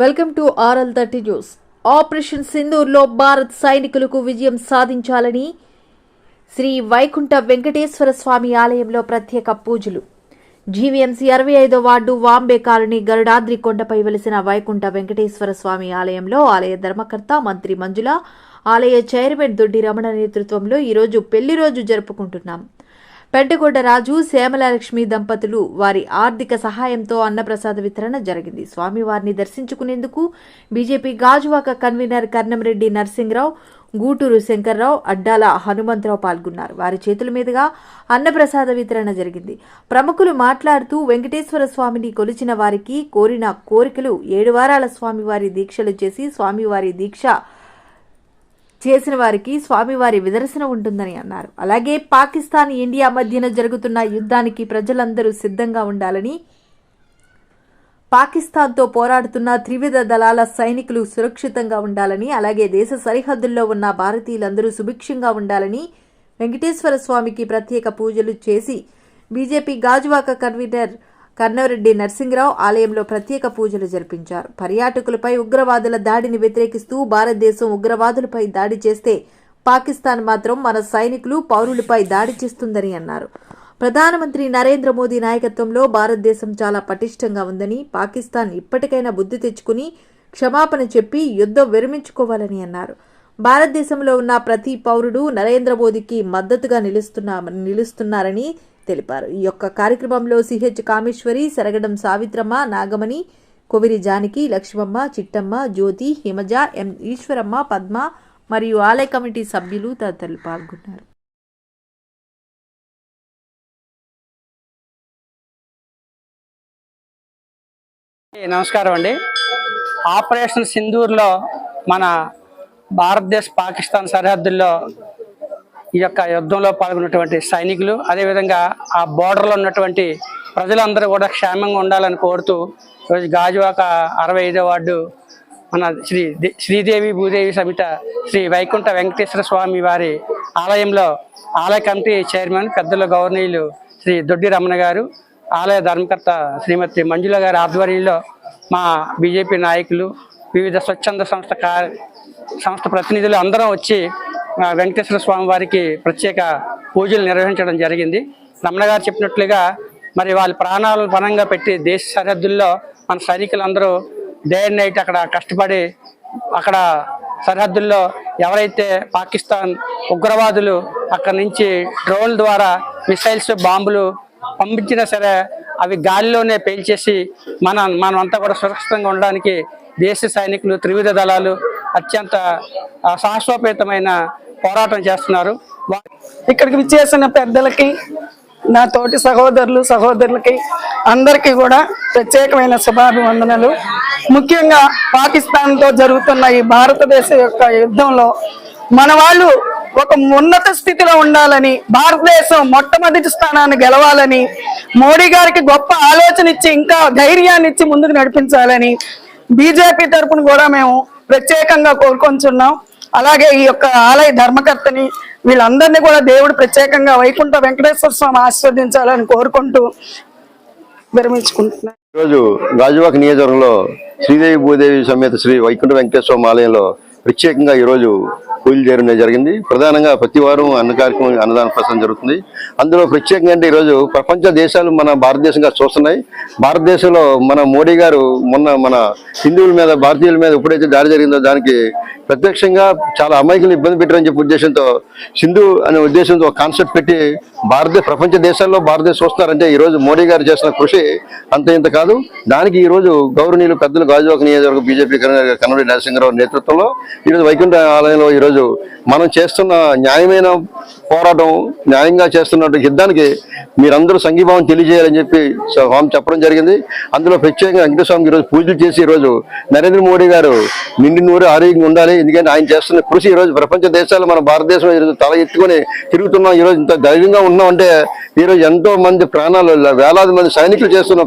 Welcome to RL30 news. Operation సింధూర్లో భారత్ సైనికులకు విజయం సాధించాలని శ్రీ వైకుంఠ వెంకటేశ్వర స్వామి ఆలయంలో ప్రత్యేక పూజలు. జీవీఎంసీ 65వ వార్డు వాంబే కాలనీ గరుడాద్రి కొండపై వెలిసిన వైకుంఠ వెంకటేశ్వర స్వామి ఆలయంలో ఆలయ ధర్మకర్త మంత్రి మంజుల, ఆలయ చైర్మన్ దొడ్డి రమణ నేతృత్వంలో ఈరోజు పెళ్లి రోజు జరుపుకుంటున్నాం. పెంటగొడ్డ రాజు, శ్యామలక్ష్మి దంపతులు వారి ఆర్థిక సహాయంతో అన్నప్రసాద వితరణ జరిగింది. స్వామివారిని దర్శించుకునేందుకు బీజేపీ గాజువాక కన్వీనర్ కర్నంరెడ్డి నరసింహరావు, గూటూరు శంకర్రావు, అడ్డాల హనుమంతరావు పాల్గొన్నారు. వారి చేతుల మీదుగా అన్నప్రసాద వితరణ జరిగింది. ప్రముఖులు మాట్లాడుతూ వెంకటేశ్వర స్వామిని కొలిచిన వారికి కోరిన కోరికలు 7 వారాల స్వామివారి దీక్షలు చేసి స్వామివారి దీక్ష చేసిన వారికి స్వామివారి విదర్శన ఉంటుందని అన్నారు. అలాగే పాకిస్తాన్, ఇండియా మధ్యన జరుగుతున్న యుద్ధానికి ప్రజలందరూ సిద్ధంగా ఉండాలని, పాకిస్తాన్తో పోరాడుతున్న త్రివిధ దళాల సైనికులు సురక్షితంగా ఉండాలని, అలాగే దేశ సరిహద్దుల్లో ఉన్న భారతీయులందరూ సుభిక్షంగా ఉండాలని వెంకటేశ్వర స్వామికి ప్రత్యేక పూజలు చేసి బీజేపీ గాజువాక కన్వీనర్ కర్నంరెడ్డి నరసింహరావు ఆలయంలో ప్రత్యేక పూజలు జరిపించారు. పర్యాటకులపై ఉగ్రవాదుల దాడిని వ్యతిరేకిస్తూ భారతదేశం ఉగ్రవాదులపై దాడి చేస్తే పాకిస్తాన్ మాత్రం మన సైనికులు, పౌరులపై దాడి చేస్తుందని అన్నారు. ప్రధానమంత్రి నరేంద్ర మోదీ నాయకత్వంలో భారతదేశం చాలా పటిష్టంగా ఉందని, పాకిస్తాన్ ఇప్పటికైనా బుద్ధి తెచ్చుకుని క్షమాపణ చెప్పి యుద్ధం విరమించుకోవాలని అన్నారు. భారతదేశంలో ఉన్న ప్రతి పౌరుడు నరేంద్ర మోదీకి మద్దతుగా నిలుస్తున్నారని తెలిపారు. ఈ యొక్క కార్యక్రమంలో సిహెచ్ కామేశ్వరి, సరగడం సావిత్రమ్మ, నాగమణి, కొవిరి జానకి, లక్ష్మమ్మ, చిట్టమ్మ, జ్యోతి, హిమజ, ఎం ఈశ్వరమ్మ, పద్మ మరియు ఆలయ కమిటీ సభ్యులు తదితరులు పాల్గొన్నారు. నమస్కారం అండి. ఆపరేషన్ సింధూర్లో మన భారతదేశ పాకిస్తాన్ సరిహద్దుల్లో ఈ యొక్క యుద్ధంలో పాల్గొన్నటువంటి సైనికులు, అదేవిధంగా ఆ బోర్డర్లో ఉన్నటువంటి ప్రజలందరూ కూడా క్షేమంగా ఉండాలని కోరుతూ ఈరోజు గాజువాక 65వ వార్డు మన శ్రీదేవి భూదేవి సమేత శ్రీ వైకుంఠ వెంకటేశ్వర స్వామి వారి ఆలయంలో ఆలయ కమిటీ చైర్మన్ పెద్దల గవర్నీయులు శ్రీ దొడ్డి రమణ గారు, ఆలయ ధర్మకర్త శ్రీమతి మంజుల గారి ఆధ్వర్యంలో మా బీజేపీ నాయకులు, వివిధ స్వచ్ఛంద సంస్థ ప్రతినిధులు అందరం వచ్చి వెంకటేశ్వర స్వామి వారికి ప్రత్యేక పూజలు నిర్వహించడం జరిగింది. రమణ గారు చెప్పినట్లుగా మరి వాళ్ళ ప్రాణాలను పణంగా పెట్టి దేశ సరిహద్దుల్లో మన సైనికులందరూ డే అండ్ నైట్ అక్కడ కష్టపడి అక్కడ సరిహద్దుల్లో ఎవరైతే పాకిస్తాన్ ఉగ్రవాదులు అక్కడి నుంచి డ్రోన్ల ద్వారా మిసైల్స్, బాంబులు పంపించినా సరే అవి గాలిలోనే పేల్చేసి మనమంతా కూడా సురక్షితంగా ఉండడానికి దేశ సైనికులు, త్రివిధ దళాలు అత్యంత సాహసోపేతమైన పోరాటం చేస్తున్నారు. ఇక్కడికి విచ్చేసిన పెద్దలకి, నా తోటి సహోదరులకి అందరికీ కూడా ప్రత్యేకమైన శుభాభివందనలు. ముఖ్యంగా పాకిస్తాన్తో జరుగుతున్న ఈ భారతదేశ యొక్క యుద్ధంలో మన వాళ్ళు ఒక ఉన్నత స్థితిలో ఉండాలని, భారతదేశం మొట్టమొదటి స్థానాన్ని గెలవాలని, మోడీ గారికి గొప్ప ఆలోచన ఇచ్చి ఇంకా ధైర్యాన్ని ఇచ్చి ముందుకు నడిపించాలని బీజేపీ తరఫున కూడా మేము ప్రత్యేకంగా కోరుకొంచున్నాం. అలాగే ఈ యొక్క ఆలయ ధర్మకర్తని, వీళ్ళందరినీ కూడా దేవుడు ప్రత్యేకంగా వైకుంఠ వెంకటేశ్వర స్వామి ఆశీర్వదించాలని కోరుకుంటూ విరమించుకుంటున్నాను. ఈరోజు గాజువాక నియోజకవర్గంలో శ్రీదేవి భూదేవి సమేత శ్రీ వైకుంఠ వెంకటేశ్వర స్వామి ఆలయంలో ప్రత్యేకంగా ఈరోజు పూజలు చేయడం జరిగింది. ప్రధానంగా ప్రతి వారం అన్నదాన ప్రసాదం జరుగుతుంది. అందులో ప్రత్యేకంగా అంటే ఈరోజు ప్రపంచ దేశాలు మన భారతదేశంగా చూస్తున్నాయి. భారతదేశంలో మన మోడీ గారు మొన్న మన హిందువుల మీద, భారతీయుల మీద ఎప్పుడైతే దాడి జరిగిందో దానికి ప్రత్యక్షంగా చాలా అమాయకులను ఇబ్బంది పెట్టారని చెప్పే ఉద్దేశంతో సింధు అనే ఉద్దేశంతో ఒక కాన్సెప్ట్ పెట్టి ప్రపంచ దేశాల్లో భారతదేశం చూస్తున్నారంటే ఈరోజు మోడీ గారు చేసిన కృషి అంత ఇంత కాదు. దానికి ఈరోజు గౌరవనీయులు పెద్దలు గాజువాక నియోజకవర్గ బీజేపీ కర్నంరెడ్డి నరసింహరావు నేతృత్వంలో ఈరోజు వైకుంఠ ఆలయంలో ఈరోజు మనం చేస్తున్న న్యాయమైన పోరాటం, న్యాయంగా చేస్తున్న యుద్ధానికి మీరందరూ సంఘీభావం తెలియజేయాలని చెప్పి స్వామి చెప్పడం జరిగింది. అందులో ప్రత్యేకంగా వెంకటేశ్వర స్వామికి ఈరోజు పూజలు చేసి ఈరోజు నరేంద్ర మోడీ గారు నిండి నూరు ఆరోగ్యంగా ఉండాలి. ఎందుకంటే ఆయన చేస్తున్న కృషి ఈరోజు ప్రపంచ దేశాలు మన భారతదేశం ఈరోజు తల ఎత్తుకొని తిరుగుతున్నాం. ఈరోజు ఇంత ధైర్యంగా ఉన్నాం అంటే ఈరోజు ఎంతో మంది ప్రాణాలు, వేలాది మంది సైనికులు చేస్తున్న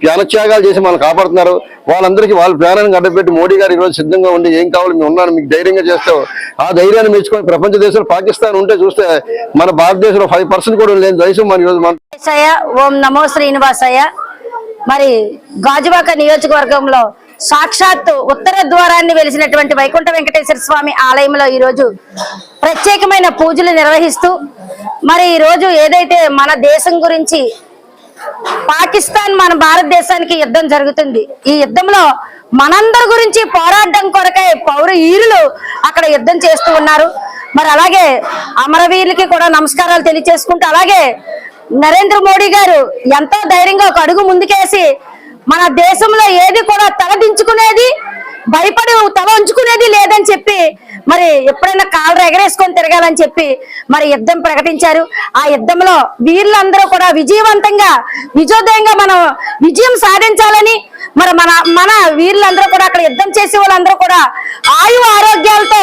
ప్రాణత్యాగాలు చేసి మనం కాపాడుతున్నారు. వాళ్ళందరికీ వాళ్ళ ప్రాణాన్ని అడ్డపెట్టి మోడీ గారు ఈరోజు సిద్ధంగా ఉండి ఏం కావాలి మేము ఉన్నాను, మీకు ధైర్యంగా చేస్తావు. ఆ ధైర్యాన్ని మెచ్చుకొని ప్రపంచ దేశంలో పాకిస్తాన్ ఉంటే చూస్తే మన భారతదేశంలో 5% కూడా లేని దేశం మన ఈరోజు. ఓం నమో శ్రీనివాసయ్య. మరి గాజువాక నియోజకవర్గంలో సాక్షాత్తు ఉత్తర ద్వారాన్ని వెలిసినటువంటి వైకుంఠ వెంకటేశ్వర స్వామి ఆలయంలో ఈరోజు ప్రత్యేకమైన పూజలు నిర్వహిస్తూ మరి ఈరోజు ఏదైతే మన దేశం గురించి పాకిస్తాన్ మన భారతదేశానికి యుద్ధం జరుగుతుంది. ఈ యుద్ధంలో మనందరి గురించి పోరాటం కొరకై పౌర వీరులు అక్కడ యుద్ధం చేస్తూ ఉన్నారు. మరి అలాగే అమరవీరులకి కూడా నమస్కారాలు తెలియజేసుకుంటూ, అలాగే నరేంద్ర మోడీ గారు ఎంతో ధైర్యంగా ఒక అడుగు ముందుకేసి మన దేశంలో ఏది కూడా తలదించుకునేది, భయపడి తల ఉంచుకునేది లేదని చెప్పి మరి ఎప్పుడైనా కాళ్ళు ఎగరేసుకొని తిరగాలని చెప్పి మరి యుద్ధం ప్రకటించారు. ఆ యుద్ధంలో వీరులందరూ కూడా విజయవంతంగా విజయోదయంగా మనం విజయం సాధించాలని మరి మన వీరులందరూ కూడా అక్కడ యుద్ధం చేసే వాళ్ళందరూ కూడా ఆరోగ్యాలతో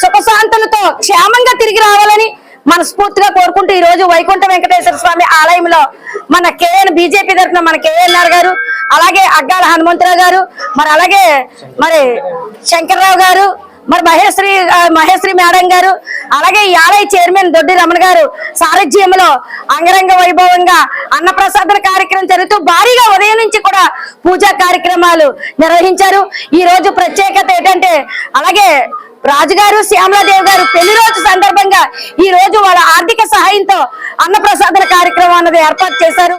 సుఖశాంతులతో క్షేమంగా తిరిగి రావాలని మనస్ఫూర్తిగా కోరుకుంటూ ఈ రోజు వైకుంఠ వెంకటేశ్వర స్వామి ఆలయంలో మన బీజేపీ తరఫున మన కేఎన్ఆర్ గారు, అలాగే అగ్గాల హనుమంతరావు గారు, మరి అలాగే మరి శంకర్రావు గారు, మరి మహేశ్వరి మేడం గారు, అలాగే ఈ ఆలయ చైర్మన్ దొడ్డి రమణ గారు సారథ్యంలో అంగరంగ వైభవంగా అన్నప్రసాదన కార్యక్రమం జరుగుతూ భారీగా ఉదయం నుంచి కూడా పూజా కార్యక్రమాలు నిర్వహించారు. ఈ రోజు ప్రత్యేకత ఏంటంటే, అలాగే రాజుగారు శ్యామలాదేవి గారు పెళ్లి రోజు సందర్భంగా ఈ రోజు వాళ్ళ ఆర్థిక సహాయంతో అన్నప్రసాదన కార్యక్రమం అన్నది ఏర్పాటు చేశారు.